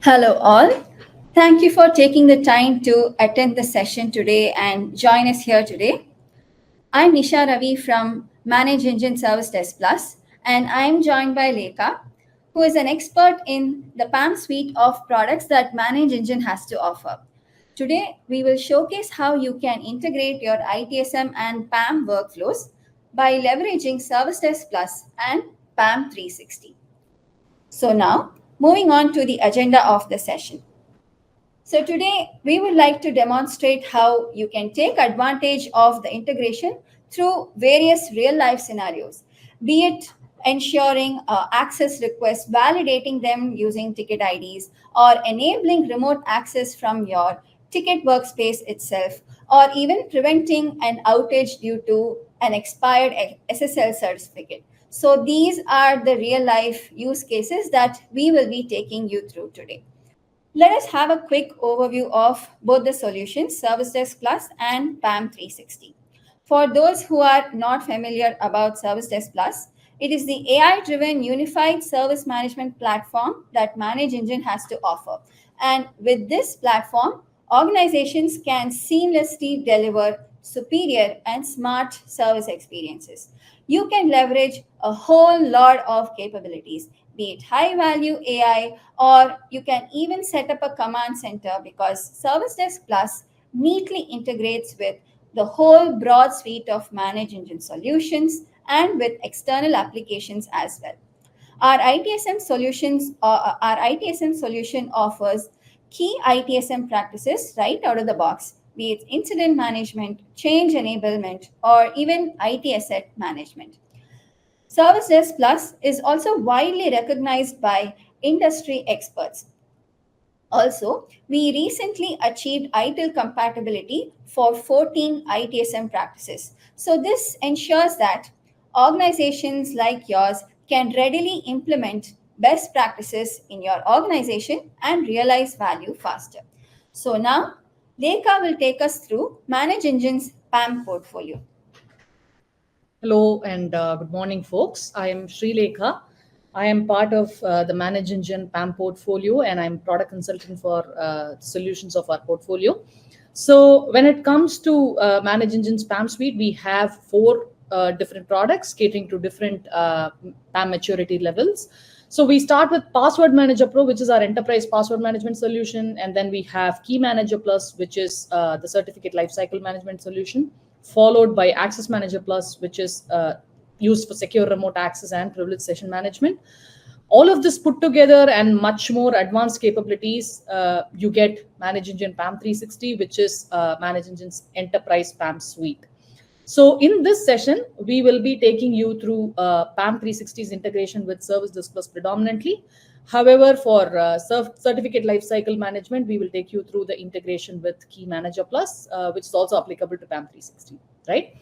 Hello, all. Thank you for taking the time to attend the session today and join us here today. I'm Nisha Ravi from ManageEngine ServiceDesk Plus, and I'm joined by Lekha, who is an expert in the PAM suite of products that ManageEngine has to offer. Today, we will showcase how you can integrate your ITSM and PAM workflows by leveraging ServiceDesk Plus and PAM360. So now, moving on to the agenda of the session. So today we would like to demonstrate how you can take advantage of the integration through various real life scenarios, be it ensuring access requests, validating them using ticket IDs, or enabling remote access from your ticket workspace itself, or even preventing an outage due to an expired SSL certificate. So these are the real life use cases that we will be taking you through today. Let us have a quick overview of both the solutions, ServiceDesk Plus and PAM360. For those who are not familiar about ServiceDesk Plus, it is the AI-driven unified service management platform that ManageEngine has to offer. And with this platform, organizations can seamlessly deliver superior and smart service experiences. You can leverage a whole lot of capabilities, be it high value AI, or you can even set up a command center because ServiceDesk Plus neatly integrates with the whole broad suite of ManageEngine solutions and with external applications as well. Our ITSM solution offers key ITSM practices right out of the box, be it incident management, change enablement, or even IT asset management. ServiceDesk Plus is also widely recognized by industry experts. Also, we recently achieved ITIL compatibility for 14 ITSM practices. So, this ensures that organizations like yours can readily implement best practices in your organization and realize value faster. So, now Lekha will take us through ManageEngine's PAM portfolio. Hello and good morning, folks. I am Sri Lekha. I am part of the ManageEngine PAM portfolio, and I'm product consultant for solutions of our portfolio. So, when it comes to ManageEngine's PAM suite, we have four different products catering to different PAM maturity levels. So, we start with Password Manager Pro, which is our enterprise password management solution, and then we have Key Manager Plus, which is the certificate lifecycle management solution, followed by Access Manager Plus, which is used for secure remote access and privileged session management. All of this put together and much more advanced capabilities, you get ManageEngine PAM360, which is ManageEngine's enterprise PAM suite. So in this session, we will be taking you through PAM360's integration with ServiceDesk Plus predominantly. However, for certificate lifecycle management, we will take you through the integration with Key Manager Plus, which is also applicable to PAM360, right?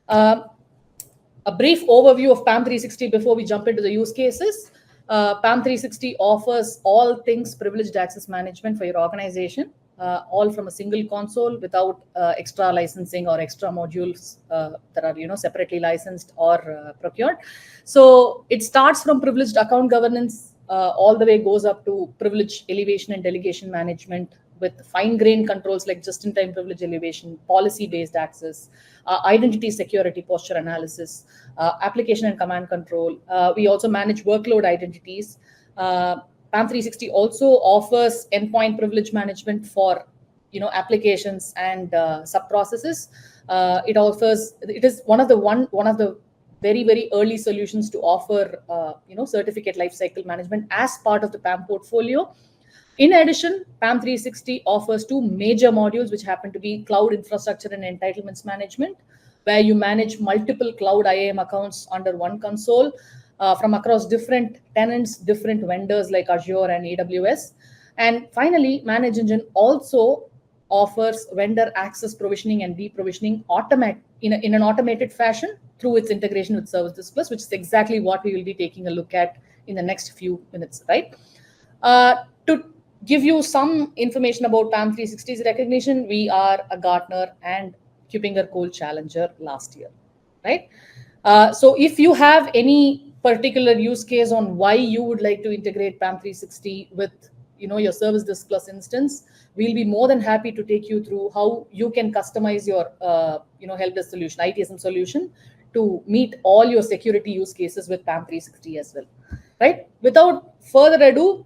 A brief overview of PAM360 before we jump into the use cases. PAM360 offers all things privileged access management for your organization, all from a single console without extra licensing or extra modules that are separately licensed or procured. So it starts from privileged account governance, all the way goes up to privilege elevation and delegation management with fine-grained controls like just-in-time privilege elevation, policy-based access, identity security posture analysis, application and command control. We also manage workload identities. PAM360 also offers endpoint privilege management for applications and sub-processes. It is one of the very early solutions to offer certificate lifecycle management as part of the PAM portfolio. In addition, PAM360 offers two major modules, which happen to be cloud infrastructure and entitlements management, where you manage multiple cloud IAM accounts under one console from across different tenants, different vendors like Azure and AWS. And finally, ManageEngine also offers vendor access provisioning and deprovisioning in an automated fashion through its integration with ServiceDesk Plus, which is exactly what we will be taking a look at in the next few minutes, right? To give you some information about PAM360's recognition, we are a Gartner and Kupinger Cole Challenger last year, right? So if you have any particular use case on why you would like to integrate PAM360 with your ServiceDesk Plus instance, we'll be more than happy to take you through how you can customize your help desk solution, ITSM solution, to meet all your security use cases with PAM360 as well. Right? Without further ado,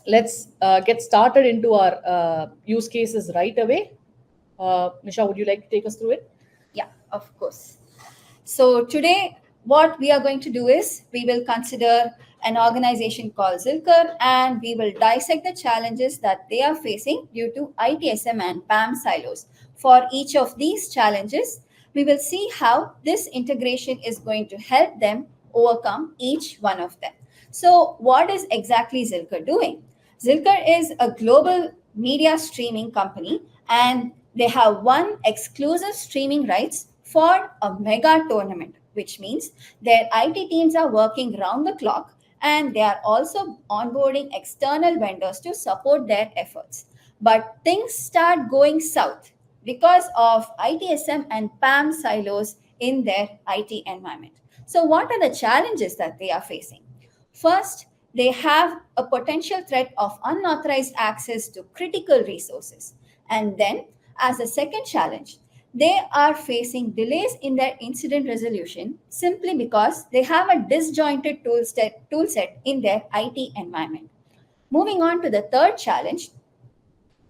let's get started into our use cases right away. Nisha, would you like to take us through it? Yeah, of course. So today, what we are going to do is we will consider an organization called Zilker, and we will dissect the challenges that they are facing due to ITSM and PAM silos. For each of these challenges, we will see how this integration is going to help them overcome each one of them. So, what is exactly Zilker doing? Zilker is a global media streaming company, and they have won exclusive streaming rights for a mega tournament, which means their IT teams are working round the clock, and they are also onboarding external vendors to support their efforts. But things start going south because of ITSM and PAM silos in their IT environment. So, what are the challenges that they are facing? First, they have a potential threat of unauthorized access to critical resources. And then, as a second challenge, they are facing delays in their incident resolution simply because they have a disjointed toolset in their IT environment. Moving on to the third challenge,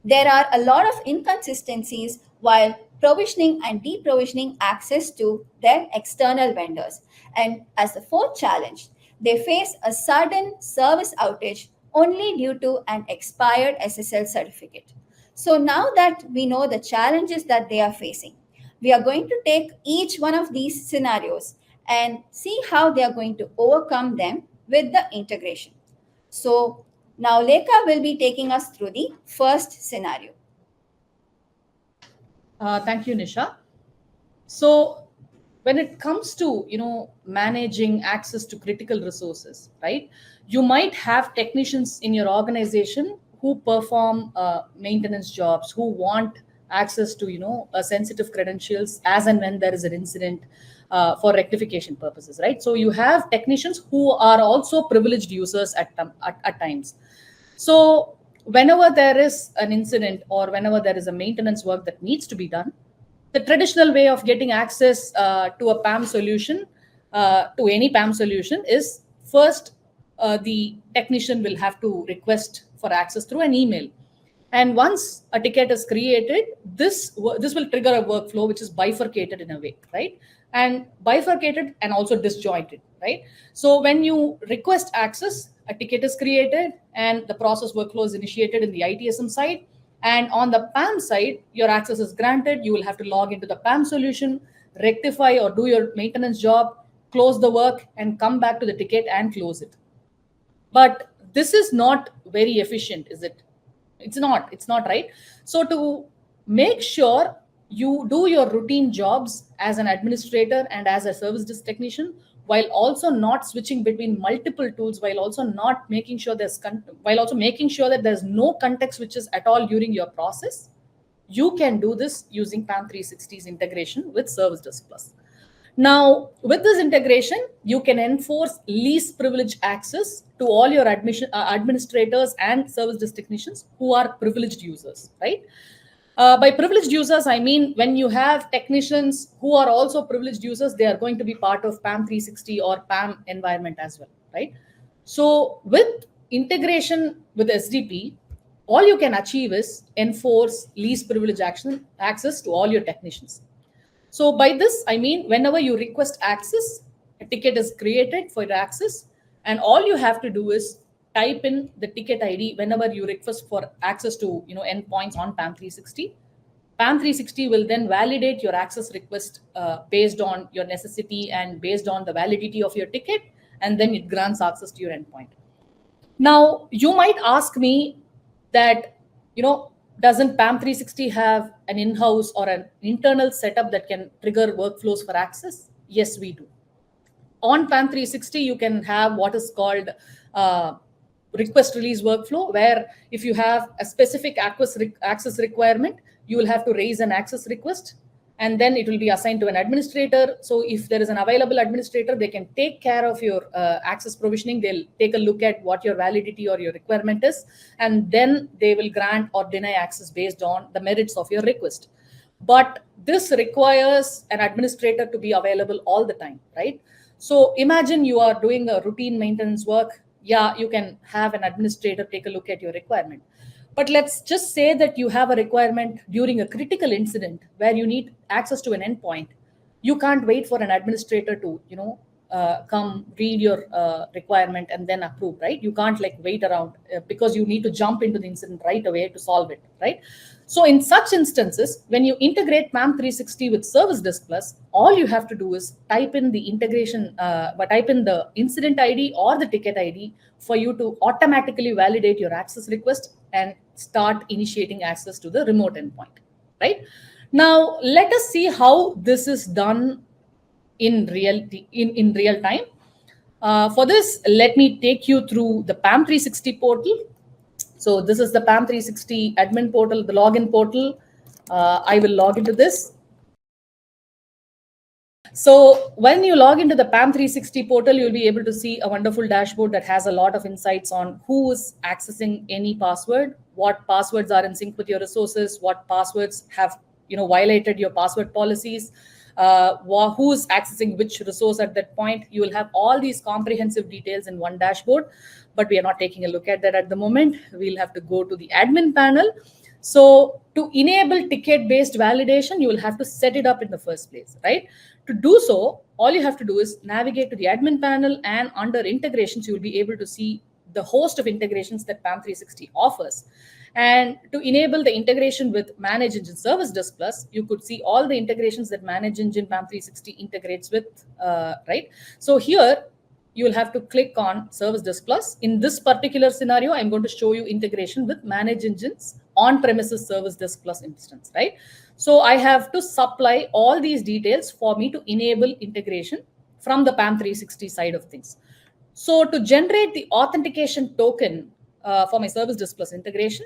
there are a lot of inconsistencies while provisioning and deprovisioning access to their external vendors. And as the fourth challenge, they face a sudden service outage only due to an expired SSL certificate. So now that we know the challenges that they are facing, we are going to take each one of these scenarios and see how they are going to overcome them with the integration. So now Lekha will be taking us through the first scenario. Thank you, Nisha. So when it comes to managing access to critical resources, right, you might have technicians in your organization who perform maintenance jobs, who want access to sensitive credentials as and when there is an incident for rectification purposes, right? So you have technicians who are also privileged users at times. So whenever there is an incident or whenever there is a maintenance work that needs to be done, the traditional way of getting access to a PAM solution, to any PAM solution, is first the technician will have to request for access through an email. And once a ticket is created, this will trigger a workflow which is bifurcated in a way, right? And bifurcated and also disjointed, right? So when you request access, a ticket is created and the process workflow is initiated in the ITSM side. And on the PAM side, your access is granted. You will have to log into the PAM solution, rectify or do your maintenance job, close the work, and come back to the ticket and close it. But this is not very efficient, is it? It's not, right? So to make sure you do your routine jobs as an administrator and as a service desk technician, while also not switching between multiple tools, while also not making sure while also making sure that there's no context switches at all during your process, you can do this using PAM360's integration with ServiceDesk Plus. Now, with this integration, you can enforce least privilege access to all your administrators and service desk technicians who are privileged users, right? By privileged users, I mean when you have technicians who are also privileged users, they are going to be part of PAM360 or PAM environment as well, right? So with integration with SDP, all you can achieve is enforce least privilege access to all your technicians. So by this, I mean, whenever you request access, a ticket is created for your access, and all you have to do is type in the ticket ID whenever you request for access to endpoints on PAM360. PAM360 will then validate your access request based on your necessity and based on the validity of your ticket, and then it grants access to your endpoint. Now, you might ask me that, doesn't PAM360 have an in-house or an internal setup that can trigger workflows for access? Yes, we do. On PAM360, you can have what is called request release workflow, where if you have a specific access requirement, you will have to raise an access request. and then it will be assigned to an administrator. So if there is an available administrator, they can take care of your access provisioning. They'll take a look at what your validity or your requirement is, and then they will grant or deny access based on the merits of your request. But this requires an administrator to be available all the time, right? So imagine you are doing a routine maintenance work. Yeah, you can have an administrator take a look at your requirement. But let's just say that you have a requirement during a critical incident where you need access to an endpoint. You can't wait for an administrator to, come read your requirement and then approve, right? You can't like wait around because you need to jump into the incident right away to solve it, right? So in such instances, when you integrate PAM360 with ServiceDesk Plus, all you have to do is type in the integration, type in the incident ID or the ticket ID for you to automatically validate your access request and start initiating access to the remote endpoint, right? Now, let us see how this is done in real time. For this, let me take you through the PAM360 portal. So this is the PAM360 admin portal, the login portal. I will log into this. So when you log into the PAM360 portal, you'll be able to see a wonderful dashboard that has a lot of insights on who is accessing any password, what passwords are in sync with your resources, what passwords have violated your password policies, who's accessing which resource at that point. You will have all these comprehensive details in one dashboard, but we are not taking a look at that at the moment. We'll have to go to the admin panel. So to enable ticket-based validation, you will have to set it up in the first place, right? To do so, all you have to do is navigate to the admin panel, and under integrations, you will be able to see the host of integrations that PAM360 offers. And to enable the integration with ManageEngine ServiceDesk Plus, you could see all the integrations that ManageEngine PAM360 integrates with, right? So here, you will have to click on ServiceDesk Plus. In this particular scenario, I'm going to show you integration with ManageEngine's on-premises ServiceDesk Plus instance, right? So I have to supply all these details for me to enable integration from the PAM360 side of things. So to generate the authentication token for my ServiceDesk Plus integration,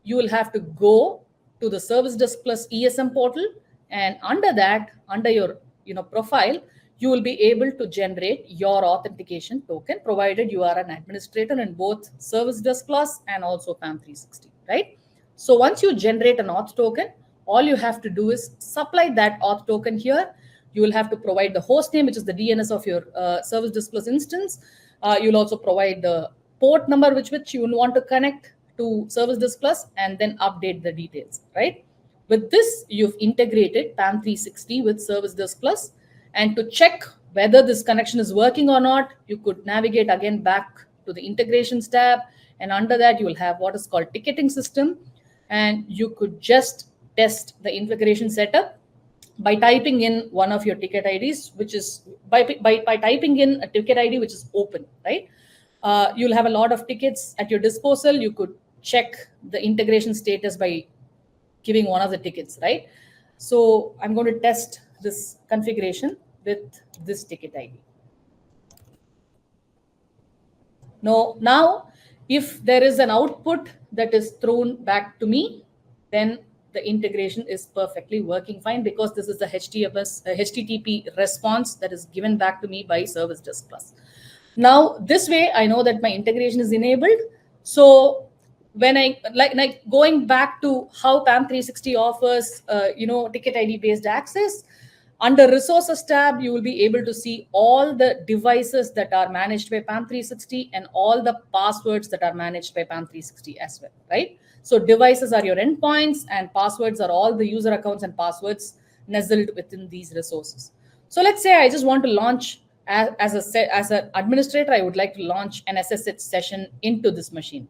you will have to go to the ServiceDesk Plus ESM portal, and under that, under your profile, you will be able to generate your authentication token, provided you are an administrator in both ServiceDesk Plus and also PAM360, right? So once you generate an auth token, all you have to do is supply that auth token here. You will have to provide the host name, which is the DNS of your ServiceDesk Plus instance. You'll also provide the port number which you want to connect to ServiceDesk Plus, and then update the details, right? With this, you've integrated PAM360 with ServiceDesk Plus. And to check whether this connection is working or not, you could navigate again back to the integrations tab. And under that, you will have what is called ticketing system. And you could just test the integration setup by typing in one of your ticket IDs, which is by typing in a ticket ID which is open, right? You'll have a lot of tickets at your disposal. You could check the integration status by giving one of the tickets, right? So I'm going to test this configuration with this ticket ID. Now, if there is an output that is thrown back to me, then the integration is perfectly working fine, because this is the HTTP response that is given back to me by ServiceDesk Plus. Now, this way, I know that my integration is enabled. So when I like going back to how PAM360 offers, ticket ID based access, under resources tab, you will be able to see all the devices that are managed by PAM360 and all the passwords that are managed by PAM360 as well, right? So devices are your endpoints, and passwords are all the user accounts and passwords nestled within these resources. So let's say I just want to launch as an administrator, I would like to launch an SSH session into this machine.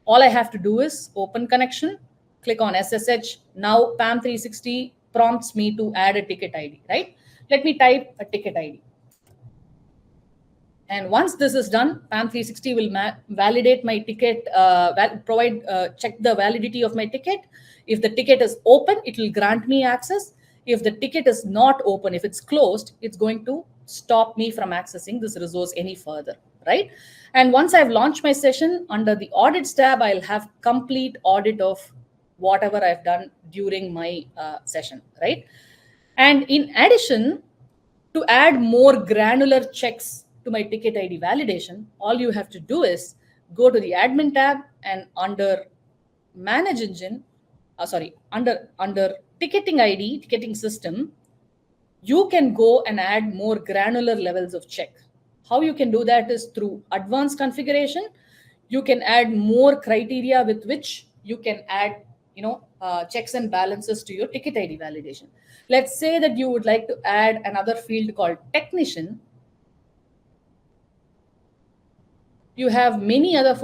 All I have to do is open connection, click on SSH. Now PAM360 prompts me to add a ticket ID, right? Let me type a ticket ID. And once this is done, PAM360 will validate my ticket, check the validity of my ticket. If the ticket is open, it will grant me access. If the ticket is not open, if it's closed, it's going to stop me from accessing this resource any further, right? And once I've launched my session, under the audits tab, I'll have complete audit of whatever I've done during my session, right? And in addition, to add more granular checks to my ticket ID validation, all you have to do is go to the admin tab and under manage engine, under ticketing ID, ticketing system, you can go and add more granular levels of check. How you can do that is through advanced configuration. You can add more criteria with which you can add, checks and balances to your ticket ID validation. Let's say that you would like to add another field called technician. You have many other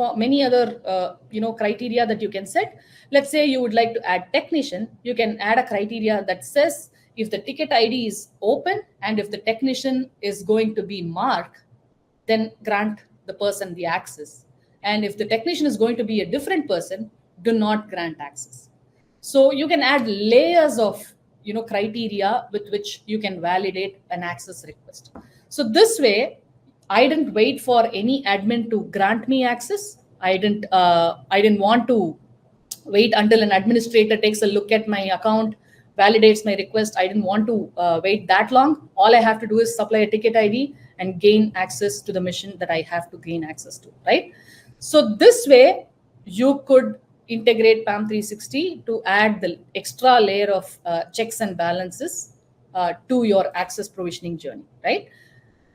criteria that you can set. Let's say you would like to add technician. You can add a criteria that says if the ticket ID is open and if the technician is going to be marked, then grant the person the access. And if the technician is going to be a different person, do not grant access. So you can add layers of criteria with which you can validate an access request. So this way, I didn't wait for any admin to grant me access. I didn't want to wait until an administrator takes a look at my account, validates my request. I didn't want to wait that long. All I have to do is supply a ticket ID and gain access to the mission that I have to gain access to, right? So this way, you could integrate PAM360 to add the extra layer of checks and balances to your access provisioning journey, right?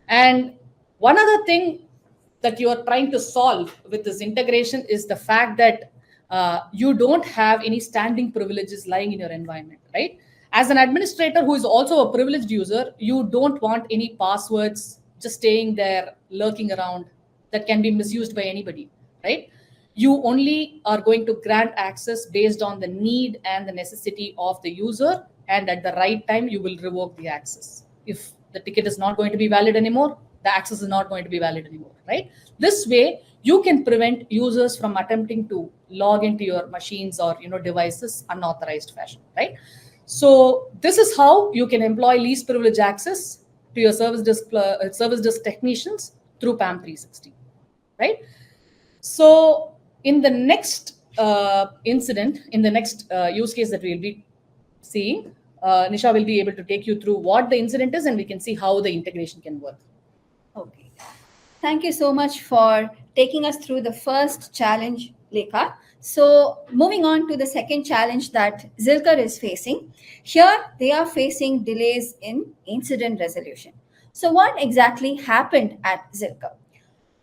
And one other thing that you are trying to solve with this integration is the fact that you don't have any standing privileges lying in your environment, right? As an administrator who is also a privileged user, you don't want any passwords just staying there, lurking around, that can be misused by anybody, right? You only are going to grant access based on the need and the necessity of the user, and at the right time, you will revoke the access. If the ticket is not going to be valid anymore, the access is not going to be valid anymore, right? This way, you can prevent users from attempting to log into your machines or devices unauthorized fashion, right? So this is how you can employ least privilege access to your service desk technicians through PAM360, right? So in the next incident, in the next use case that we'll be seeing, Nisha will be able to take you through what the incident is, and we can see how the integration can work. Okay. Thank you so much for taking us through the first challenge, Lekha. So, moving on to the second challenge that Zilker is facing. Here, they are facing delays in incident resolution. So, what exactly happened at Zilker?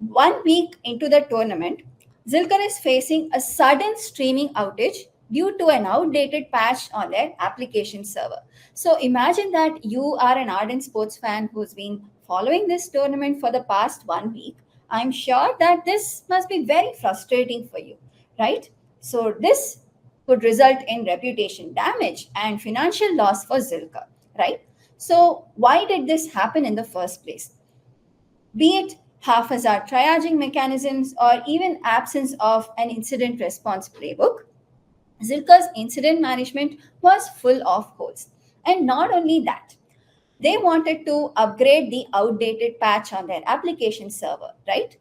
1 week into the tournament, Zilker is facing a sudden streaming outage due to an outdated patch on their application server. So imagine that you are an ardent sports fan who's been following this tournament for the past 1 week. I'm sure that this must be very frustrating for you, right? So this could result in reputation damage and financial loss for Zilker, right? So why did this happen in the first place? Be it haphazard triaging mechanisms or even absence of an incident response playbook, Zilka's incident management was full of holes. And not only that, they wanted to upgrade the outdated patch on their application server, right?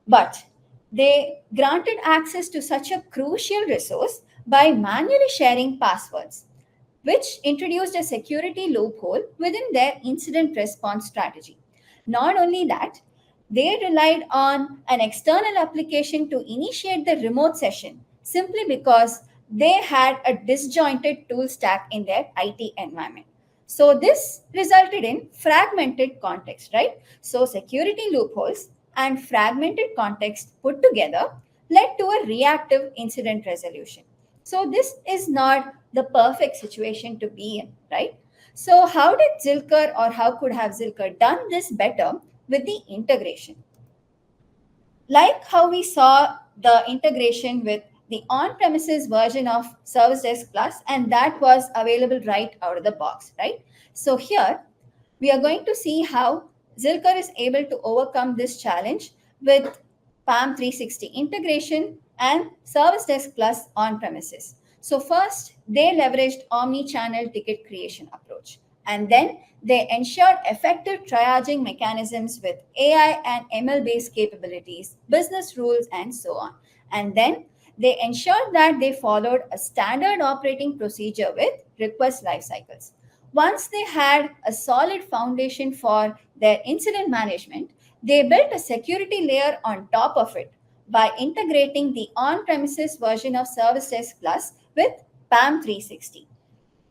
But they granted access to such a crucial resource by manually sharing passwords, which introduced a security loophole within their incident response strategy. Not only that, they relied on an external application to initiate the remote session simply because they had a disjointed tool stack in their IT environment. So this resulted in fragmented context, right? So security loopholes and fragmented context put together led to a reactive incident resolution. So this is not the perfect situation to be in, right? So how did Zilker or how could have Zilker done this better with the integration? Like how we saw the integration with the on-premises version of ServiceDesk Plus, and that was available right out of the box, right? So here we are going to see how Zilker is able to overcome this challenge with PAM360 integration and ServiceDesk Plus on-premises. So first, they leveraged omni-channel ticket creation approach, and then they ensured effective triaging mechanisms with AI and ML-based capabilities, business rules, and so on. And then they ensured that they followed a standard operating procedure with request lifecycles. Once they had a solid foundation for their incident management, they built a security layer on top of it by integrating the on premises version of ServiceDesk Plus with PAM360.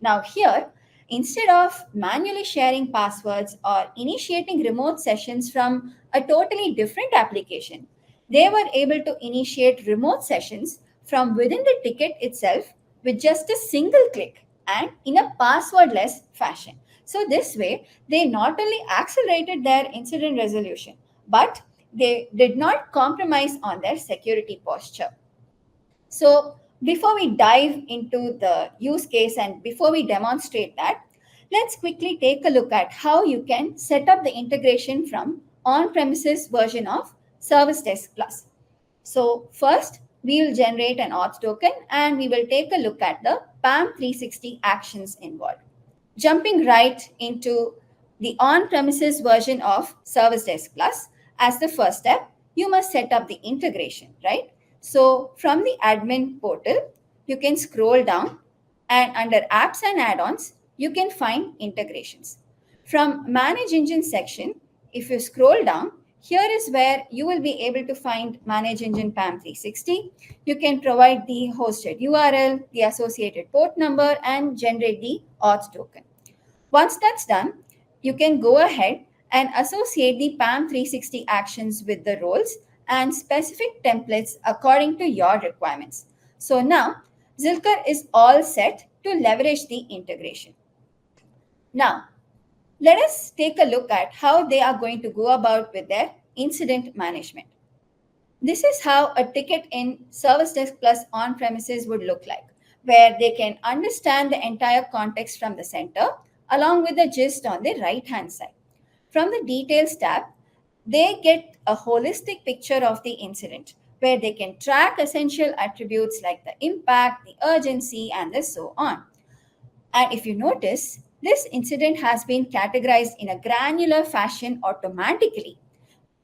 Now, here, instead of manually sharing passwords or initiating remote sessions from a totally different application, they were able to initiate remote sessions from within the ticket itself with just a single click and in a passwordless fashion. So, this way, they not only accelerated their incident resolution, but they did not compromise on their security posture. So, before we dive into the use case and before we demonstrate that, let's quickly take a look at how you can set up the integration from on-premises version of ServiceDesk Plus. So, first, we will generate an auth token and we will take a look at the PAM360 actions involved. Jumping right into the on-premises version of ServiceDesk Plus, as the first step, you must set up the integration, right? So from the admin portal, you can scroll down and under apps and add-ons, you can find integrations. From ManageEngine section, if you scroll down, here is where you will be able to find ManageEngine PAM360. You can provide the hosted URL, the associated port number, and generate the auth token. Once that's done, you can go ahead and associate the PAM360 actions with the roles and specific templates according to your requirements. So now, Zilker is all set to leverage the integration. Now, let us take a look at how they are going to go about with their incident management. This is how a ticket in ServiceDesk Plus on premises would look like, where they can understand the entire context from the center along with the gist on the right hand side. From the Details tab, they get a holistic picture of the incident where they can track essential attributes like the impact, the urgency, and the so on. And if you notice, this incident has been categorized in a granular fashion automatically.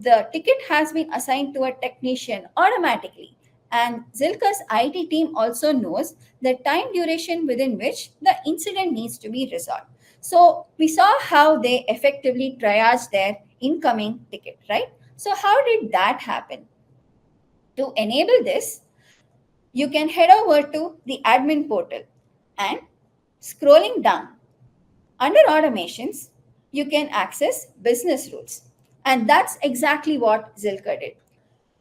The ticket has been assigned to a technician automatically, and Zilka's IT team also knows the time duration within which the incident needs to be resolved. So we saw how they effectively triaged their incoming ticket, right? So how did that happen? To enable this, you can head over to the admin portal and scrolling down under automations, you can access business rules. And that's exactly what Zilker did.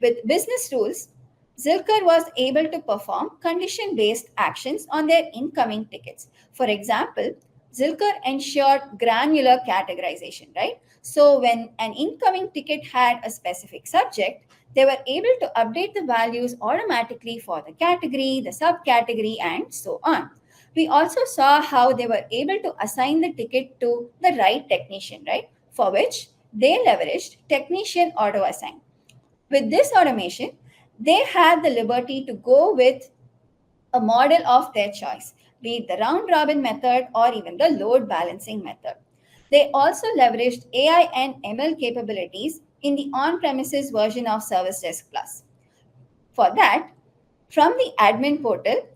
With business rules, Zilker was able to perform condition based actions on their incoming tickets. For example, Zilker ensured granular categorization, right? So when an incoming ticket had a specific subject, they were able to update the values automatically for the category, the subcategory, and so on. We also saw how they were able to assign the ticket to the right technician, right? For which they leveraged technician auto assign. With this automation, they had the liberty to go with a model of their choice, be it the round robin method or even the load balancing method. They also leveraged AI and ML capabilities in the on premises version of ServiceDesk Plus. For that, from the admin portal,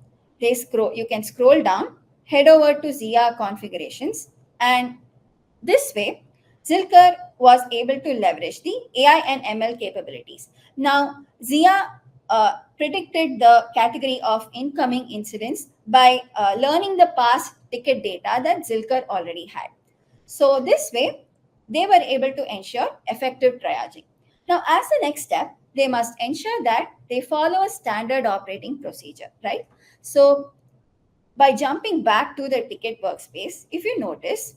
you can scroll down, head over to ZIA configurations, and this way, Zilker was able to leverage the AI and ML capabilities. Now, ZIA predicted the category of incoming incidents by learning the past ticket data that Zilker already had. So, this way, they were able to ensure effective triaging. Now, as the next step, they must ensure that they follow a standard operating procedure, right? So, by jumping back to the ticket workspace, if you notice,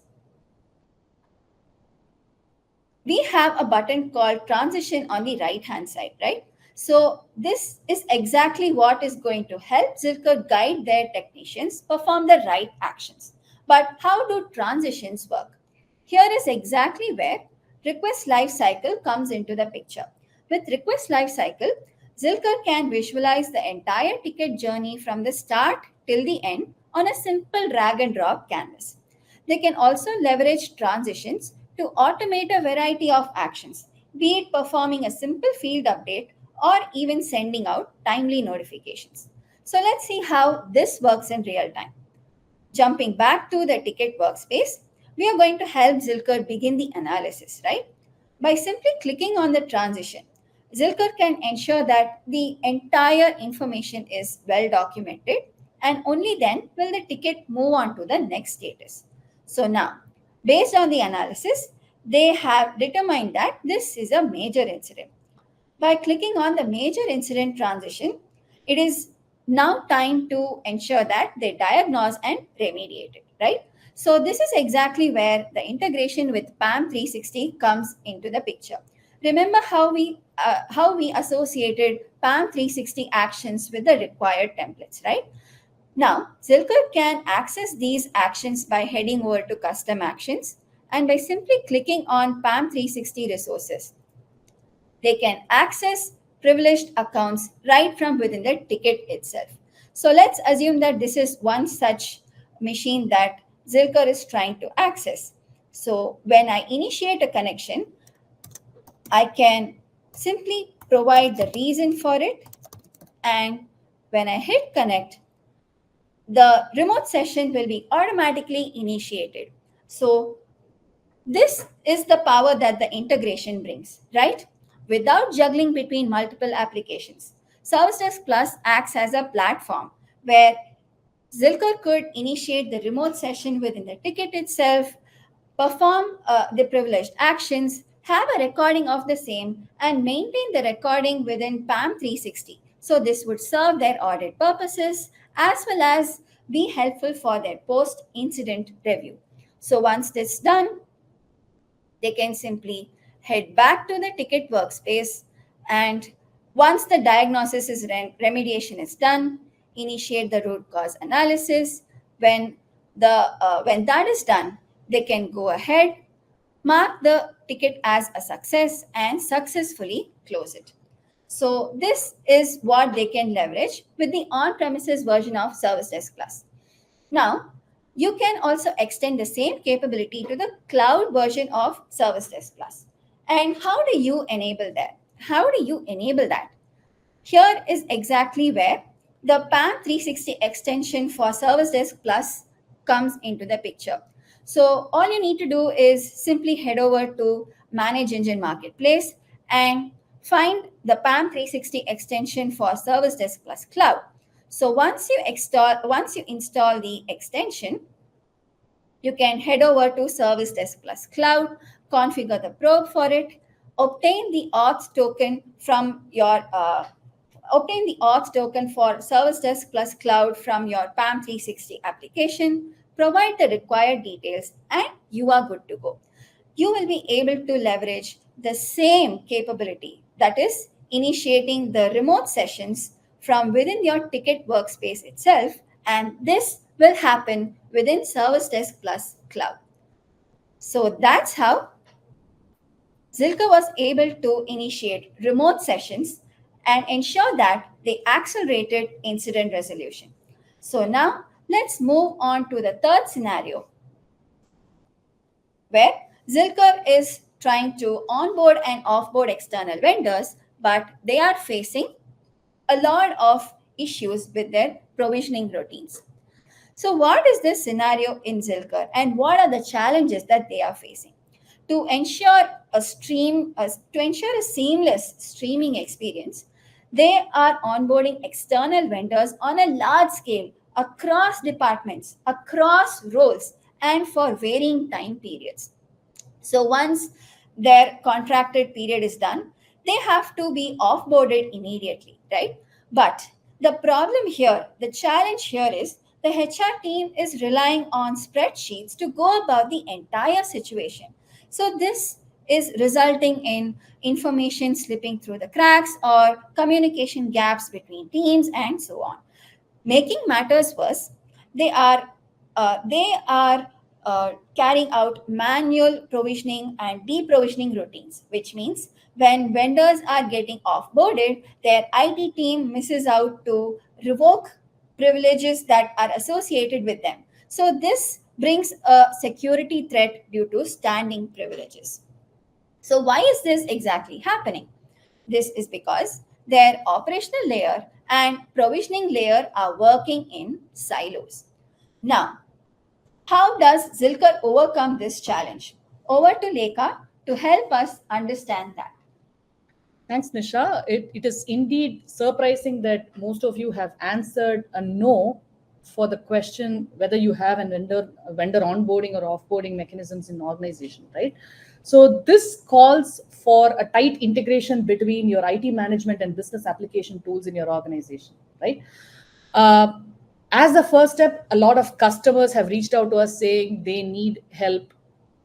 we have a button called transition on the right hand side, right? So this is exactly what is going to help Zilker guide their technicians perform the right actions. But how do transitions work? Here is exactly where request lifecycle comes into the picture. With request lifecycle, Zilker can visualize the entire ticket journey from the start till the end on a simple drag and drop canvas. They can also leverage transitions to automate a variety of actions, be it performing a simple field update or even sending out timely notifications. So let's see how this works in real time. jumping back to the ticket workspace, we are going to help Zilker begin the analysis, right? By simply clicking on the transition, Zilker can ensure that the entire information is well documented, and only then will the ticket move on to the next status. So now, based on the analysis, they have determined that this is a major incident. By clicking on the major incident transition, it is now time to ensure that they diagnose and remediate it, right? So this is exactly where the integration with PAM360 comes into the picture. Remember how we associated PAM360 actions with the required templates, right? Now, Zilker can access these actions by heading over to custom actions and by simply clicking on PAM360 resources. They can access privileged accounts right from within the ticket itself. So let's assume that this is one such machine that Zilker is trying to access. So when I initiate a connection, I can simply provide the reason for it. And when I hit connect, the remote session will be automatically initiated. So this is the power that the integration brings, right? Without juggling between multiple applications. ServiceDesk Plus acts as a platform where Zilker could initiate the remote session within the ticket itself, perform the privileged actions, have a recording of the same, and maintain the recording within PAM360. So this would serve their audit purposes as well as be helpful for their post-incident review. So once this is done, they can simply head back to the ticket workspace, and once the diagnosis is remediation is done, initiate the root cause analysis. When that is done, they can go ahead, mark the ticket as a success, and successfully close it. So this is what they can leverage with the on-premises version of ServiceDesk Plus. Now, you can also extend the same capability to the cloud version of ServiceDesk Plus. And how do you enable that? How do you enable that? Here is exactly where the PAM360 extension for ServiceDesk Plus comes into the picture. So all you need to do is simply head over to ManageEngine Marketplace and find the PAM360 extension for ServiceDesk Plus Cloud. So once you install the extension, you can head over to ServiceDesk Plus Cloud, configure the probe for it, obtain the auth token from your obtain the auth token for ServiceDesk Plus Cloud from your PAM360 application, provide the required details, and you are good to go. You will be able to leverage the same capability, that is, initiating the remote sessions from within your ticket workspace itself, and this will happen within ServiceDesk Plus Cloud. So that's how Zilker was able to initiate remote sessions and ensure that they accelerated incident resolution. So now let's move on to the third scenario where Zilker is trying to onboard and offboard external vendors, but they are facing a lot of issues with their provisioning routines. So, what is this scenario in Zilker and what are the challenges that they are facing? To ensure a seamless streaming experience, they are onboarding external vendors on a large scale across departments, across roles, and for varying time periods. So once their contracted period is done, they have to be offboarded immediately, right? But the problem here, the challenge here is the HR team is relying on spreadsheets to go about the entire situation. So this is resulting in information slipping through the cracks or communication gaps between teams and so on. Making matters worse, they are carrying out manual provisioning and deprovisioning routines, which means when vendors are getting offboarded, their IT team misses out to revoke privileges that are associated with them. So this brings a security threat due to standing privileges. So why is this exactly happening? This is because their operational layer and provisioning layer are working in silos. Now, How does Zilker overcome this challenge? Over to Lekha to help us understand that. Thanks, Nisha. It is indeed surprising that most of you have answered a no for the question whether you have vendor onboarding or offboarding mechanisms in organization, right? So this calls for a tight integration between your IT management and business application tools in your organization, right? Uh, as a first step, a lot of customers have reached out to us saying they need help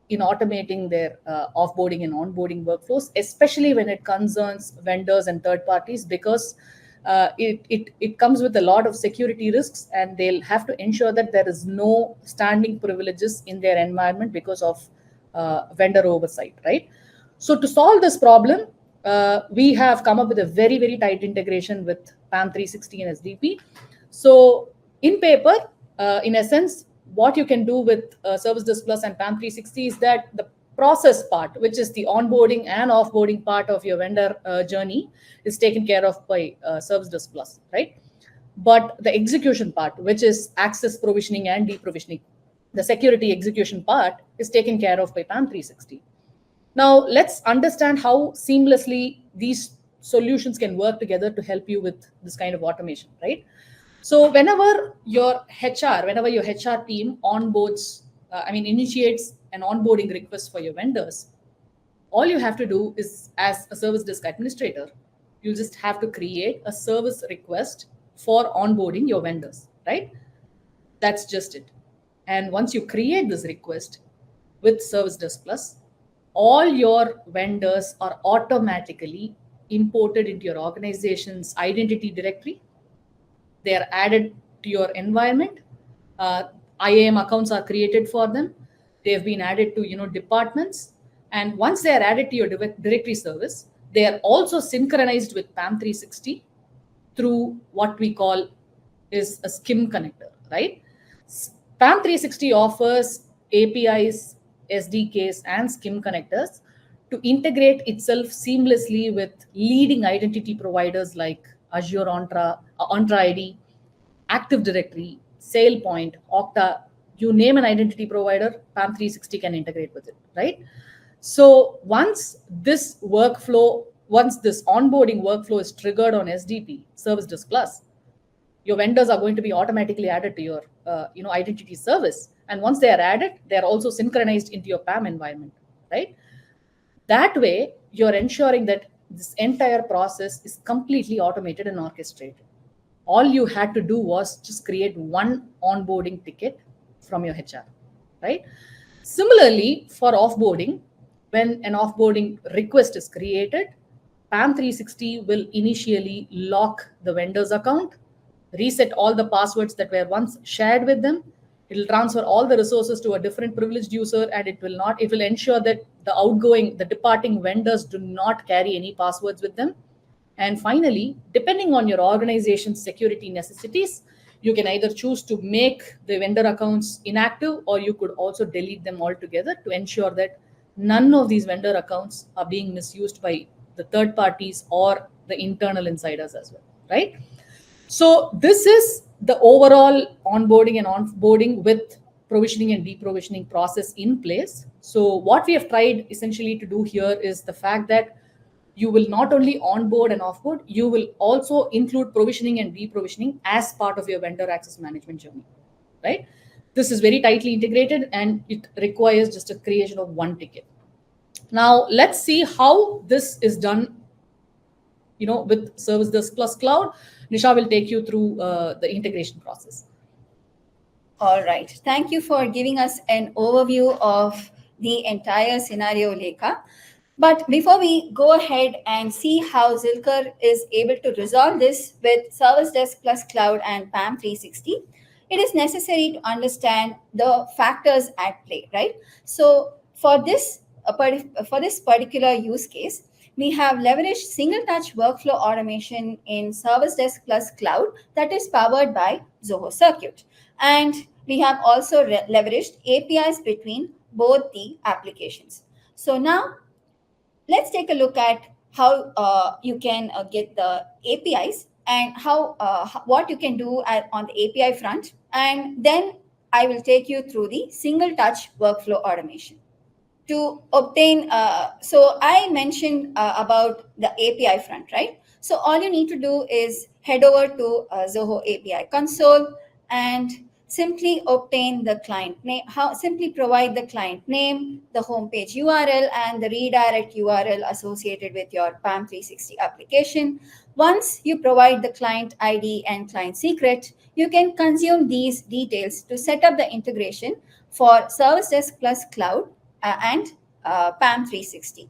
in automating their offboarding and onboarding workflows, especially when it concerns vendors and third parties, because it comes with a lot of security risks, and they'll have to ensure that there is no standing privileges in their environment because of vendor oversight, right? So to solve this problem, we have come up with a very, very tight integration with PAM360 and SDP. So in paper, in essence, what you can do with ServiceDesk Plus and PAM360 is that the process part, which is the onboarding and offboarding part of your vendor journey, is taken care of by ServiceDesk Plus, right? But the execution part, which is access provisioning and deprovisioning, the security execution part, is taken care of by PAM360. Now, let's understand how seamlessly these solutions can work together to help you with this kind of automation, right? So, whenever your HR team onboards, initiates an onboarding request for your vendors, all you have to do is, as a service desk administrator, you just have to create a service request for onboarding your vendors, right? That's just it. And once you create this request with Service Desk Plus, all your vendors are automatically imported into your organization's identity directory. They are added to your environment. uh, IAM accounts are created for them. They have been added to departments, and once they are added to your directory service, they are also synchronized with PAM360 through what we call is a skim connector, right? PAM360 offers APIs, SDKs, and skim connectors to integrate itself seamlessly with leading identity providers like Azure Entra ID, Active Directory, SailPoint, Okta. You name an identity provider, PAM360 can integrate with it, right? So once this onboarding workflow is triggered on SDP, Service Desk Plus, your vendors are going to be automatically added to your identity service. And once they are added, they are also synchronized into your PAM environment, right? That way, you're ensuring that this entire process is completely automated and orchestrated. All you had to do was just create one onboarding ticket from your HR, right? Similarly, for offboarding, when an offboarding request is created, PAM360 will initially lock the vendor's account, reset all the passwords that were once shared with them. It will transfer all the resources to a different privileged user, and it will ensure that the departing vendors do not carry any passwords with them. And finally, depending on your organization's security necessities, you can either choose to make the vendor accounts inactive, or you could also delete them altogether to ensure that none of these vendor accounts are being misused by the third parties or the internal insiders as well, right? So this is the overall onboarding and offboarding with provisioning and deprovisioning process in place. So what we have tried essentially to do here is the fact that you will not only onboard and offboard, you will also include provisioning and deprovisioning as part of your vendor access management journey, right? This is very tightly integrated, and it requires just a creation of one ticket. Now let's see how this is done with Service Desk Plus Cloud. Nisha will take you through the integration process. All right. Thank you for giving us an overview of the entire scenario, Lekha. But before we go ahead and see how Zilker is able to resolve this with Service Desk Plus Cloud and PAM360, it is necessary to understand the factors at play, right? So for this particular use case, we have leveraged single touch workflow automation in Service Desk Plus Cloud that is powered by Zoho Circuit. And we have also leveraged APIs between both the applications. So now let's take a look at how you can get the APIs and what you can do on the API front. And then I will take you through the single touch workflow automation. To obtain, so I mentioned about the API front, right? So all you need to do is head over to Zoho API console and simply obtain the client name, simply provide the client name, the homepage URL, and the redirect URL associated with your PAM360 application. Once you provide the client ID and client secret, you can consume these details to set up the integration for ServiceDesk Plus Cloud and PAM360.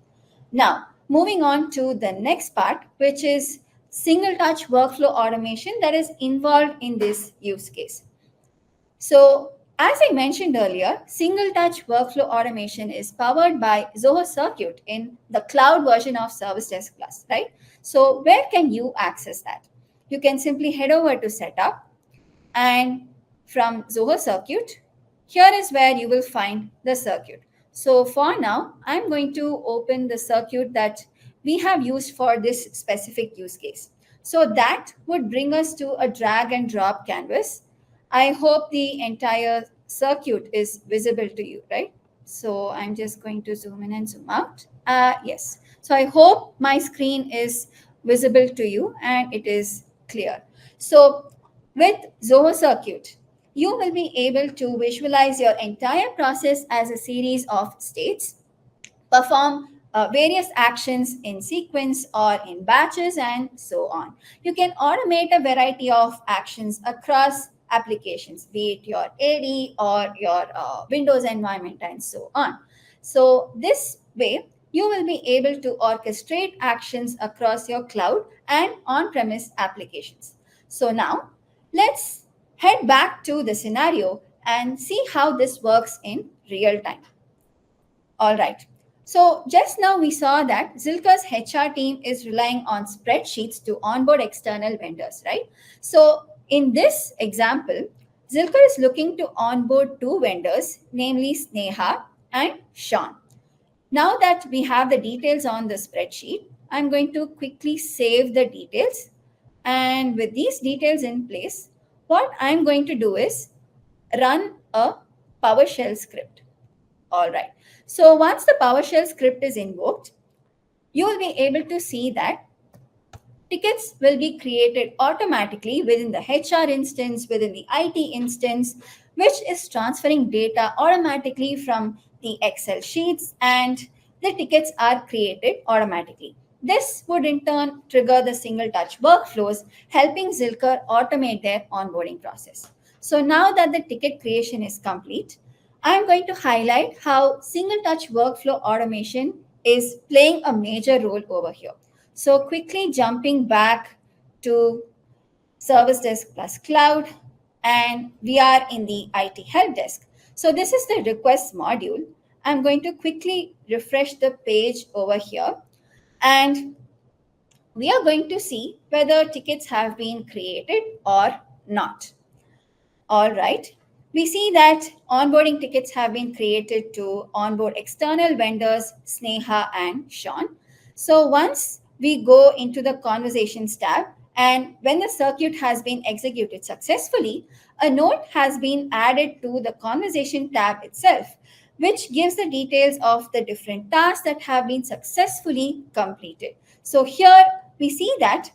Now, moving on to the next part, which is single touch workflow automation that is involved in this use case. So, as I mentioned earlier, single touch workflow automation is powered by Zoho Circuit in the cloud version of ServiceDesk Plus, right? So, where can you access that? You can simply head over to Setup, and from Zoho Circuit, here is where you will find the circuit. So for now, I'm going to open the circuit that we have used for this specific use case. So that would bring us to a drag and drop canvas. I hope the entire circuit is visible to you, right? So I'm just going to zoom in and zoom out. Yes. So I hope my screen is visible to you and it is clear. So with Zoho Circuit, you will be able to visualize your entire process as a series of states, perform various actions in sequence or in batches, and so on. You can automate a variety of actions across applications, be it your AD or your Windows environment, and so on. So, this way, you will be able to orchestrate actions across your cloud and on premise applications. So, now let's head back to the scenario and see how this works in real time. All right. So just now we saw that Zilker's HR team is relying on spreadsheets to onboard external vendors, right? So in this example, Zilker is looking to onboard two vendors, namely Sneha and Sean. Now that we have the details on the spreadsheet, I'm going to quickly save the details. And with these details in place, what I'm going to do is run a PowerShell script. All right. So once the PowerShell script is invoked, you will be able to see that tickets will be created automatically within the HR instance, within the IT instance, which is transferring data automatically from the Excel sheets, and the tickets are created automatically. This would in turn trigger the single touch workflows, helping Zilker automate their onboarding process. So now that the ticket creation is complete, I'm going to highlight how single touch workflow automation is playing a major role over here. So quickly jumping back to ServiceDesk Plus Cloud, and we are in the IT Help Desk. So this is the request module. I'm going to quickly refresh the page over here, and we are going to see whether tickets have been created or not. All right. We see that onboarding tickets have been created to onboard external vendors, Sneha and Sean. So once we go into the conversations tab, and when the circuit has been executed successfully, a note has been added to the conversation tab itself, which gives the details of the different tasks that have been successfully completed. So here we see that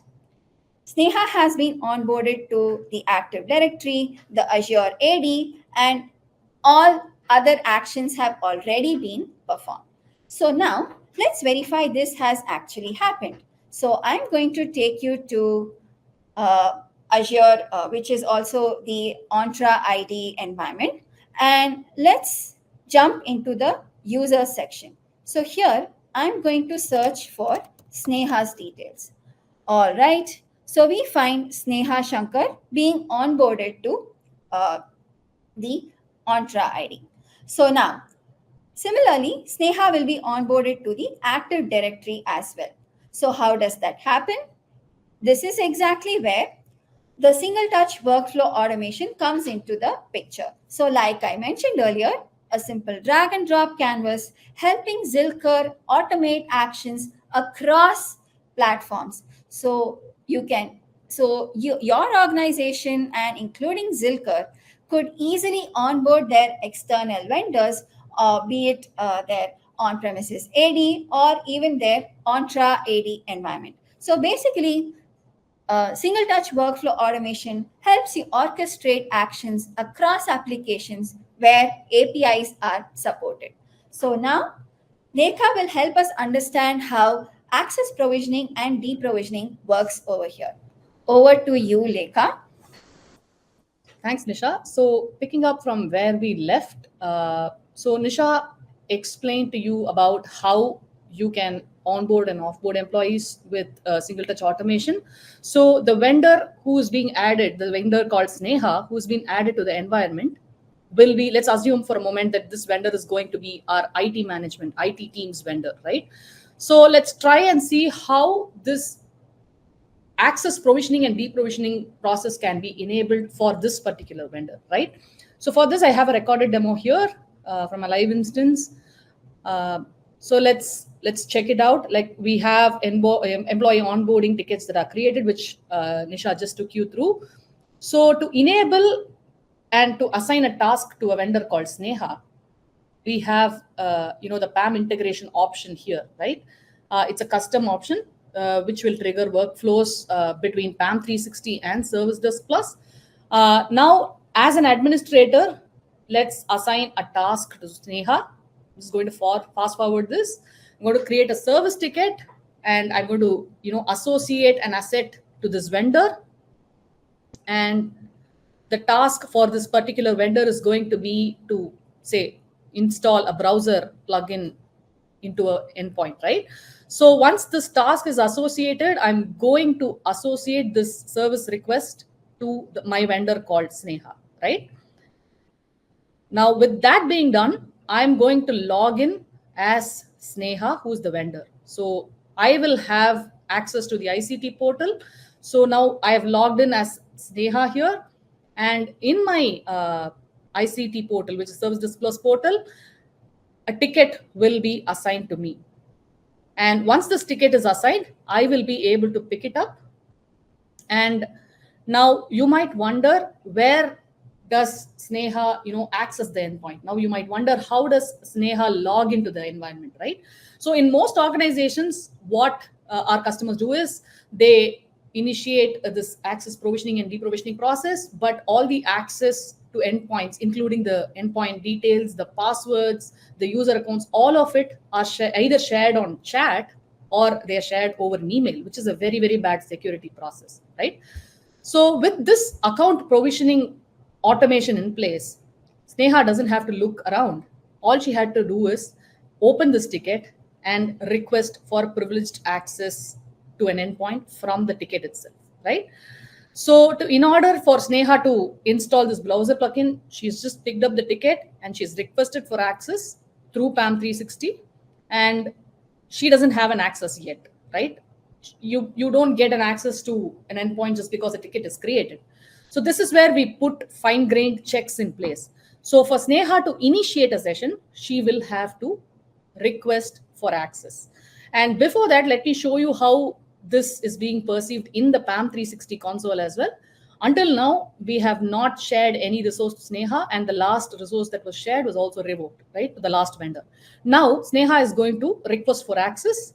Sneha has been onboarded to the Active Directory, the Azure AD, and all other actions have already been performed. So now let's verify this has actually happened. So I'm going to take you to Azure, which is also the Entra ID environment, and let's jump into the user section. So here I'm going to search for Sneha's details. All right. So we find Sneha Shankar being onboarded to the Entra ID. So now, similarly, Sneha will be onboarded to the Active Directory as well. So how does that happen? This is exactly where the single touch workflow automation comes into the picture. So like I mentioned earlier, a simple drag and drop canvas helping Zilker automate actions across platforms. So your organization and including Zilker could easily onboard their external vendors, be it their on-premises AD or even their Entra AD environment. So basically, single touch workflow automation helps you orchestrate actions across applications where APIs are supported. So now, Lekha will help us understand how access provisioning and deprovisioning works over here. Over to you, Lekha. Thanks, Nisha. So, picking up from where we left, Nisha explained to you about how you can onboard and offboard employees with single touch automation. So, the vendor who's being added, the vendor called Sneha, who's been added to the environment, will be, let's assume for a moment that this vendor is going to be our IT management, IT teams vendor, right? So, let's try and see how this access provisioning and deprovisioning process can be enabled for this particular vendor, right? So for this, I have a recorded demo here from a live instance. So let's check it out. Like we have employee onboarding tickets that are created, which Nisha just took you through. So to enable and to assign a task to a vendor called Sneha, we have the PAM integration option here, right? It's a custom option which will trigger workflows between PAM360 and ServiceDesk Plus. Now, as an administrator, let's assign a task to Sneha. I'm just going to fast forward this. I'm going to create a service ticket, and I'm going to associate an asset to this vendor. And the task for this particular vendor is going to be to say install a browser plugin into an endpoint, right? So once this task is associated, I'm going to associate this service request to my vendor called Sneha, right? Now with that being done, I'm going to log in as Sneha, who's the vendor. So I will have access to the ICT portal. So now I have logged in as Sneha here. And in my ICT portal, which is ServiceDesk Plus portal, a ticket will be assigned to me. And once this ticket is assigned, I will be able to pick it up. And now you might wonder, where does Sneha, access the endpoint? Now you might wonder, how does Sneha log into the environment, right? So in most organizations, what our customers do is they initiate this access provisioning and deprovisioning process, but all the access to endpoints, including the endpoint details, the passwords, the user accounts, all of it are either shared on chat or they are shared over an email, which is a very, very bad security process, right? So with this account provisioning automation in place, Sneha doesn't have to look around. All she had to do is open this ticket and request for privileged access to an endpoint from the ticket itself, right? So in order for Sneha to install this browser plugin, she's just picked up the ticket and she's requested for access through PAM360, and she doesn't have an access yet, right? You don't get an access to an endpoint just because a ticket is created. So this is where we put fine-grained checks in place. So for Sneha to initiate a session, she will have to request for access. And before that, let me show you how this is being perceived in the PAM360 console as well. Until now, we have not shared any resource to Sneha, and the last resource that was shared was also revoked, right, to the last vendor. Now, Sneha is going to request for access.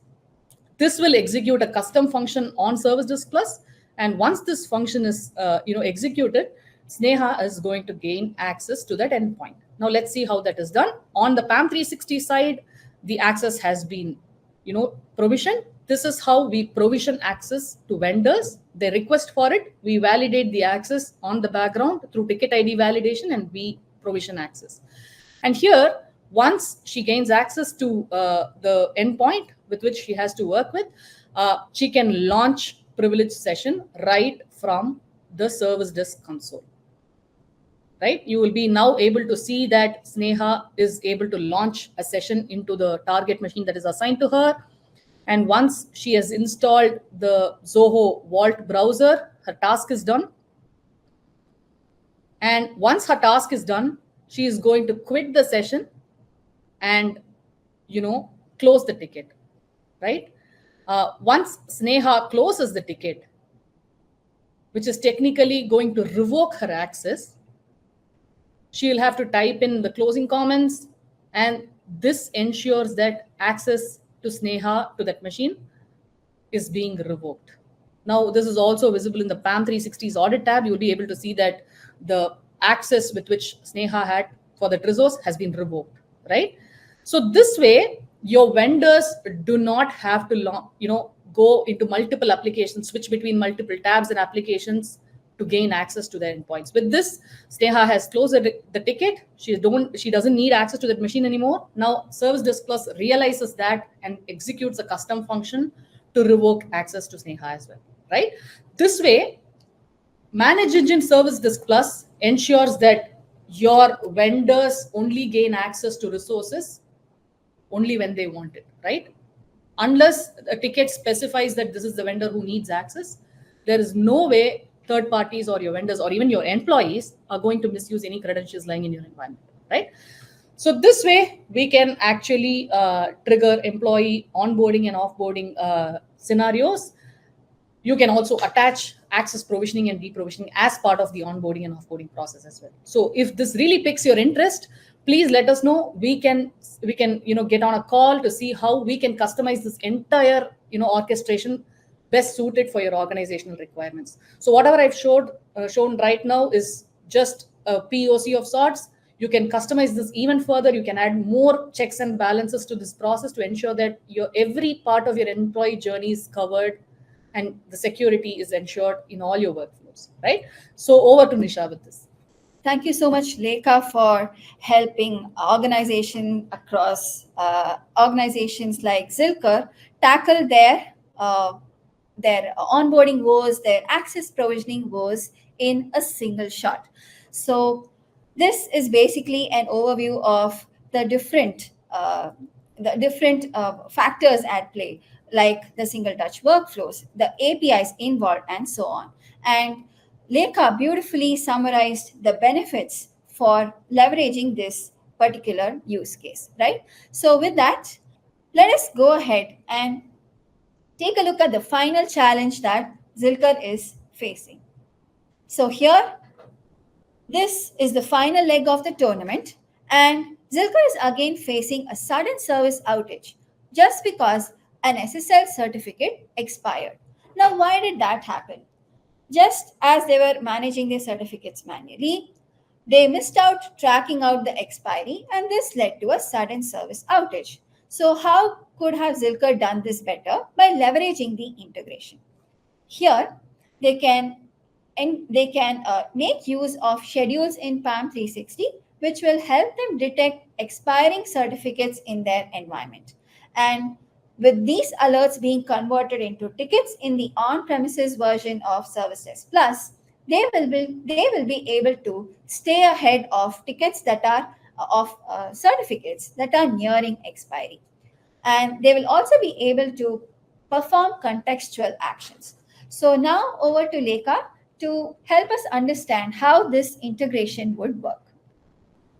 This will execute a custom function on ServiceDesk Plus, and once this function is executed, Sneha is going to gain access to that endpoint. Now, let's see how that is done. On the PAM360 side, the access has been provisioned. This is how we provision access to vendors. They request for it. We validate the access on the background through ticket ID validation, and we provision access. And here, once she gains access to the endpoint with which she has to work with, she can launch privileged session right from the ServiceDesk console. Right? You will be now able to see that Sneha is able to launch a session into the target machine that is assigned to her. And once she has installed the Zoho Vault browser, her task is done. And once her task is done, she is going to quit the session and close the ticket, right? Once Sneha closes the ticket, which is technically going to revoke her access, She'll have to type in the closing comments, and this ensures that access to Sneha to that machine is being revoked. Now, this is also visible in the PAM360's audit tab. You'll be able to see that the access with which Sneha had for that resource has been revoked, right? So this way, your vendors do not have to, go into multiple applications, switch between multiple tabs and applications to gain access to their endpoints. With this, Sneha has closed the ticket. She doesn't need access to that machine anymore. Now, ServiceDesk Plus realizes that and executes a custom function to revoke access to Sneha as well, right? This way, ManageEngine ServiceDesk Plus ensures that your vendors only gain access to resources only when they want it, right? Unless a ticket specifies that this is the vendor who needs access, there is no way third parties or your vendors or even your employees are going to misuse any credentials lying in your environment, right? So this way, we can actually trigger employee onboarding and offboarding scenarios. You can also attach access provisioning and deprovisioning as part of the onboarding and offboarding process as well. So if this really piques your interest, please let us know. We can get on a call to see how we can customize this entire orchestration best suited for your organizational requirements. So whatever I've shown right now is just a POC of sorts. You can customize this even further. You can add more checks and balances to this process to ensure that your every part of your employee journey is covered and the security is ensured in all your workflows, right? So over to Nisha with this. Thank you so much, Lekha, for helping organizations like Zilker tackle their onboarding woes, their access provisioning woes in a single shot. So this is basically an overview of the different factors at play, like the single touch workflows, the APIs involved, and so on. And Lekha beautifully summarized the benefits for leveraging this particular use case, right? So with that, let us go ahead and take a look at the final challenge that Zilker is facing. So here, this is the final leg of the tournament, and Zilker is again facing a sudden service outage just because an SSL certificate expired. Now, why did that happen? Just as they were managing their certificates manually, they missed out tracking out the expiry, and this led to a sudden service outage. So, how could have Zilker done this better? By leveraging the integration. Here, they can make use of schedules in PAM360, which will help them detect expiring certificates in their environment. And with these alerts being converted into tickets in the on-premises version of ServiceDesk Plus, they will be able to stay ahead of tickets that are of certificates that are nearing expiry. And they will also be able to perform contextual actions. So now over to Lekha to help us understand how this integration would work.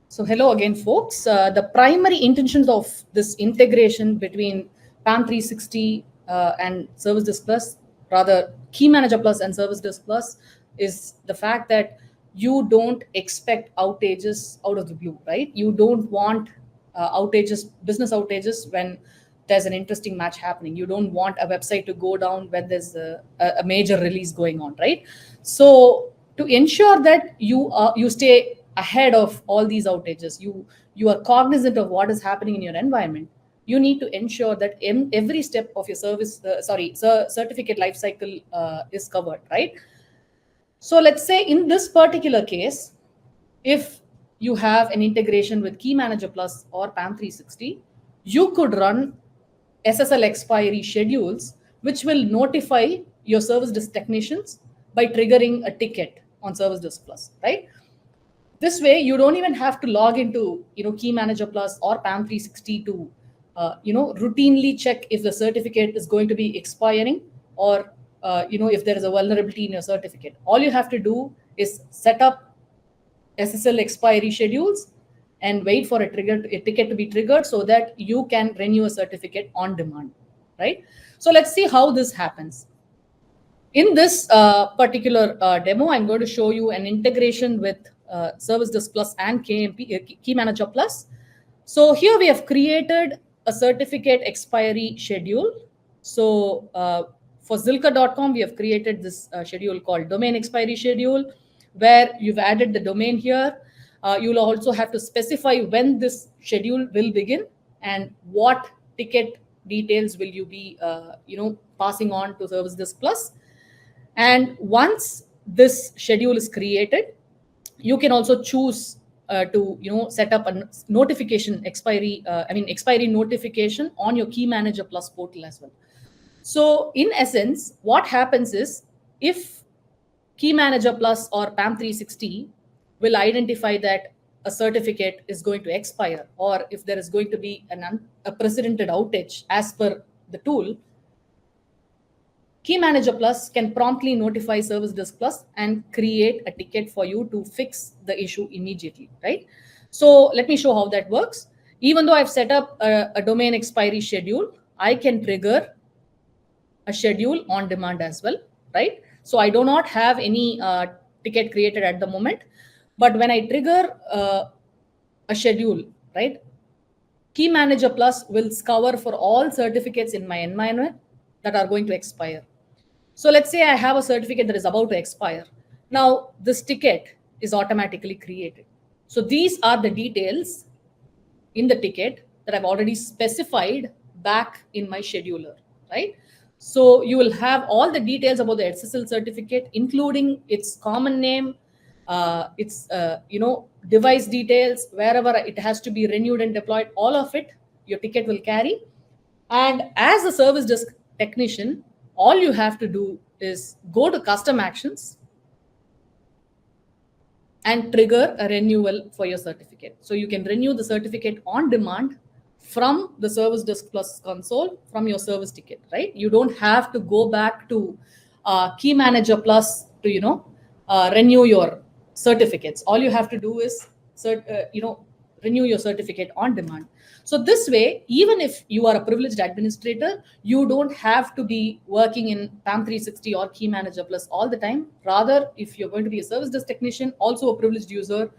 So hello again, folks. The primary intentions of this integration between PAM360 and ServiceDesk Plus, rather Key Manager Plus and ServiceDesk Plus, is the fact that you don't expect outages out of the blue, right? You don't want business outages when there's an interesting match happening. You don't want a website to go down when there's a major release going on, right? So to ensure that you stay ahead of all these outages, you are cognizant of what is happening in your environment, you need to ensure that every step of your certificate lifecycle is covered, right? So let's say in this particular case, if you have an integration with Key Manager Plus or PAM360, you could run SSL expiry schedules, which will notify your service desk technicians by triggering a ticket on Service Desk Plus, right? This way, you don't even have to log into Key Manager Plus or PAM360 to routinely check if the certificate is going to be expiring or if there is a vulnerability in your certificate. All you have to do is set up SSL expiry schedules and wait for a ticket to be triggered so that you can renew a certificate on demand, right? So let's see how this happens. In this particular demo, I'm going to show you an integration with ServiceDesk Plus and Key Manager Plus. So here we have created a certificate expiry schedule. So for Zilka.com, we have created this schedule called domain expiry schedule, where you've added the domain here. You'll also have to specify when this schedule will begin and what ticket details will you be passing on to ServiceDesk Plus. And once this schedule is created, you can also choose to set up a notification expiry notification on your Key Manager Plus portal as well. So in essence, what happens is, if Key Manager Plus or PAM360 will identify that a certificate is going to expire, or if there is going to be a precedented outage as per the tool, Key Manager Plus can promptly notify ServiceDesk Plus and create a ticket for you to fix the issue immediately, right? So let me show how that works. Even though I've set up a domain expiry schedule, I can trigger a schedule on demand as well, right? So I do not have any ticket created at the moment, but when I trigger a schedule, right, Key Manager Plus will scour for all certificates in my environment that are going to expire. So let's say I have a certificate that is about to expire. Now this ticket is automatically created. So these are the details in the ticket that I've already specified back in my scheduler, right? So you will have all the details about the SSL certificate, including its common name, its device details, wherever it has to be renewed and deployed, all of it your ticket will carry. And as a service desk technician, all you have to do is go to custom actions and trigger a renewal for your certificate. So you can renew the certificate on demand from the ServiceDesk Plus console from your service ticket, right? You don't have to go back to Key Manager Plus to renew your certificates. All you have to do is renew your certificate on demand. So this way, even if you are a privileged administrator, you don't have to be working in PAM360 or Key Manager Plus all the time. Rather, if you're going to be a service desk technician, also a privileged user,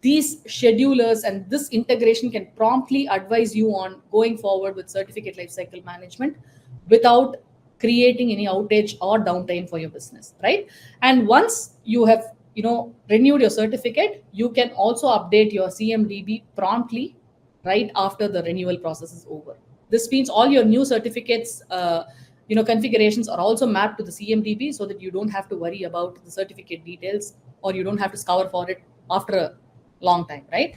these schedulers and this integration can promptly advise you on going forward with certificate lifecycle management without creating any outage or downtime for your business, right? And once you have renewed your certificate, you can also update your CMDB promptly right after the renewal process is over. This means all your new certificates configurations are also mapped to the CMDB, so that you don't have to worry about the certificate details, or you don't have to scour for it after a long time, right?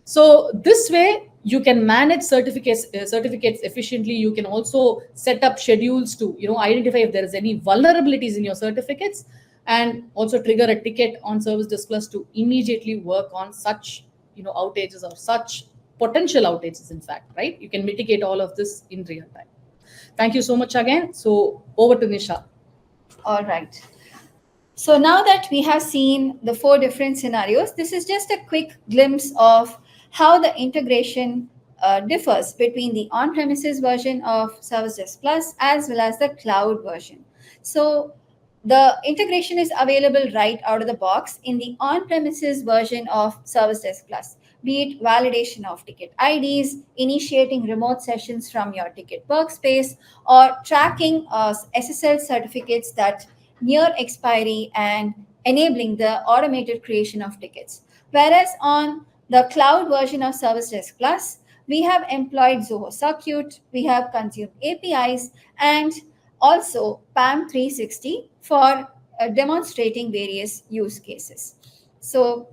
So this way you can manage certificates efficiently. You can also set up schedules to identify if there is any vulnerabilities in your certificates, and also trigger a ticket on ServiceDesk Plus to immediately work on such outages or such potential outages. In fact, right, you can mitigate all of this in real time. Thank you so much again. So over to Nisha. All right. So now that we have seen the 4 different scenarios, this is just a quick glimpse of how the integration differs between the on-premises version of ServiceDesk Plus as well as the cloud version. So the integration is available right out of the box in the on-premises version of ServiceDesk Plus, be it validation of ticket IDs, initiating remote sessions from your ticket workspace, or tracking SSL certificates that near expiry and enabling the automated creation of tickets. Whereas on the cloud version of ServiceDesk Plus, we have employed Zoho Circuit, we have consumed APIs, and also PAM360 for demonstrating various use cases. So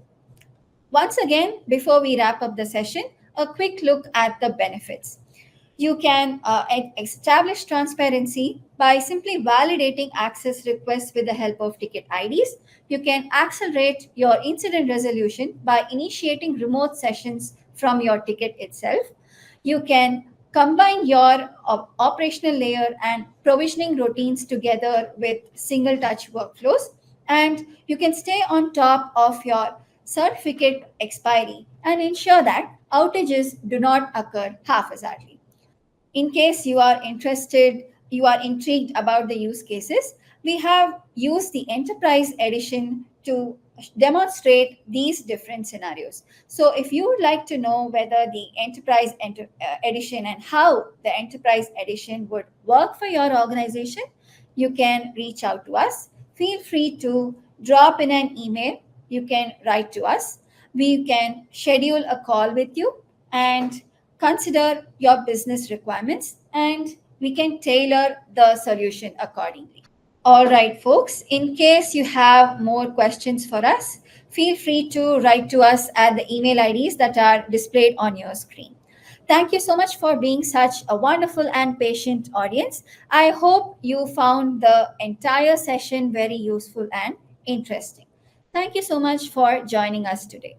once again, before we wrap up the session, a quick look at the benefits. You can establish transparency by simply validating access requests with the help of ticket IDs. You can accelerate your incident resolution by initiating remote sessions from your ticket itself. You can combine your operational layer and provisioning routines together with single touch workflows. And you can stay on top of your certificate expiry and ensure that outages do not occur haphazardly. In case you are intrigued about the use cases, we have used the Enterprise Edition to demonstrate these different scenarios. So if you would like to know whether the enterprise edition and how the enterprise edition would work for your organization, you can reach out to us. Feel free to drop in an email. You can write to us. We can schedule a call with you and consider your business requirements, and we can tailor the solution accordingly. All right, folks, in case you have more questions for us, feel free to write to us at the email IDs that are displayed on your screen. Thank you so much for being such a wonderful and patient audience. I hope you found the entire session very useful and interesting. Thank you so much for joining us today.